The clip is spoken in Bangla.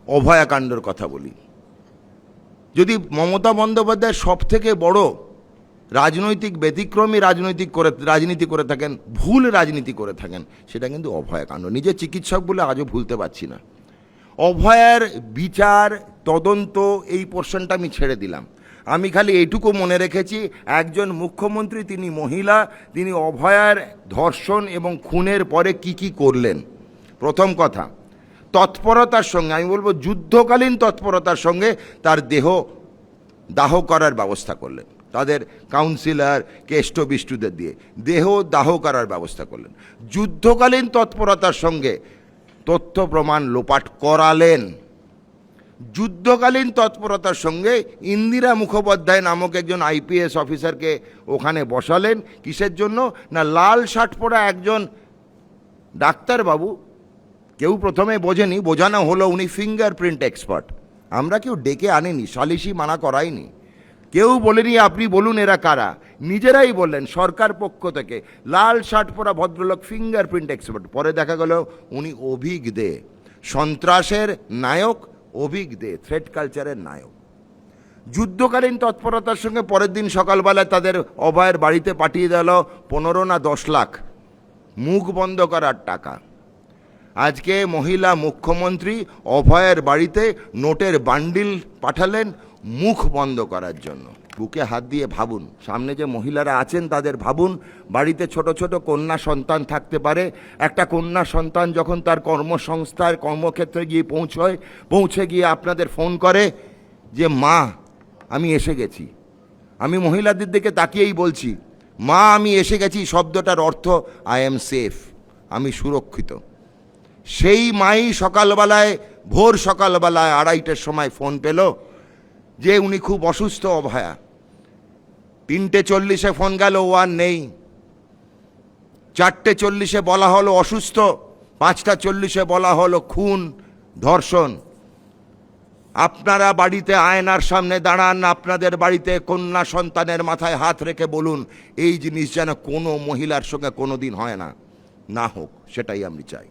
অভয়াকাণ্ডের কথা বলি। যদি মমতা বন্দ্যোপাধ্যায় সব থেকে বড় রাজনৈতিক ব্যতিক্রমী রাজনীতি করে থাকেন, ভুল রাজনীতি করে থাকেন, সেটা কিন্তু অভয়াকাণ্ড। নিজে চিকিৎসক বলে আজও ভুলতে পারছি না। অভয়ার বিচার তদন্ত এই পোর্শনটা আমি ছেড়ে দিলাম। আমি খালি এইটুকু মনে রেখেছি, একজন মুখ্যমন্ত্রী, তিনি মহিলা, তিনি অভয়ার ধর্ষণ এবং খুনের পরে কি করলেন। প্রথম কথা, তৎপরতার সঙ্গে, আমি বলবো যুদ্ধকালীন তৎপরতার সঙ্গে তার দেহ দাহ করার ব্যবস্থা করলেন। তাদের কাউন্সিলর কেষ্টবিষ্টুদের দিয়ে দেহ দাহ করার ব্যবস্থা করলেন। যুদ্ধকালীন তৎপরতার সঙ্গে তথ্য প্রমাণ লোপাট করালেন। যুদ্ধকালীন তৎপরতার সঙ্গে ইন্দিরা মুখোপাধ্যায় নামক একজন আইপিএস অফিসারকে ওখানে বসালেন। কিসের জন্য? না, লাল শার্ট পরা একজন ডাক্তারবাবু, কেউ প্রথমে বোঝেনি, বোঝানো হলো উনি ফিঙ্গারপ্রিন্ট এক্সপার্ট। আমরা কেউ ডেকে আনিনি, সালিশি মানা করাইনি, কেউ বলেনি আপনি বলুন এরা কারা, নিজেরাই বললেন সরকার পক্ষ থেকে লাল শার্ট পরা ভদ্রলোক ফিঙ্গারপ্রিন্ট এক্সপার্ট। পরে দেখা গেল উনি অভিক দে, সন্ত্রাসের নায়ক, অভিক দে থ্রেড কালচারের নায়ক। যুদ্ধকালীন তৎপরতার সঙ্গে পরের দিন সকালবেলায় তাদের অভয়ের বাড়িতে পাঠিয়ে দিল 15 না 10 লাখ মুখ বন্ধ করার টাকা। আজকে মহিলা মুখ্যমন্ত্রী অভয়ের বাড়িতে নোটের বান্ডিল পাঠালেন মুখ বন্ধ করার জন্য। বুকে হাত দিয়ে ভাবুন, সামনে যে মহিলারা আছেন তাদের ভাবুন, বাড়িতে ছোট ছোট কন্যা সন্তান থাকতে পারে। একটা কন্যা সন্তান যখন তার কর্মসংস্থার কর্মক্ষেত্রে গিয়ে পৌঁছে গিয়ে আপনাদের ফোন করে যে মা আমি এসে গেছি, আমি মহিলাদের দিকে তাকিয়েই বলছি মা আমি এসে গেছি, শব্দটার অর্থ আই এম সেফ, আমি সুরক্ষিত। সেই মাই সকালবেলায়, ভোর সকালবেলায় 2:30টার সময় ফোন পেল যে উনি খুব অসুস্থ অভয়া। 3:40 ফোন গেল, ও আর নেই। 4:40 বলা হলো অসুস্থ, 5:40 বলা হলো খুন, ধর্ষণ। আপনারা বাড়িতে আয়নার সামনে দাঁড়ান, আপনাদের বাড়িতে কন্যা সন্তানের মাথায় হাত রেখে বলুন এই জিনিস যেন কোনো মহিলার সঙ্গে কোনো দিন হয় না, না হোক, সেটাই আমি চাই।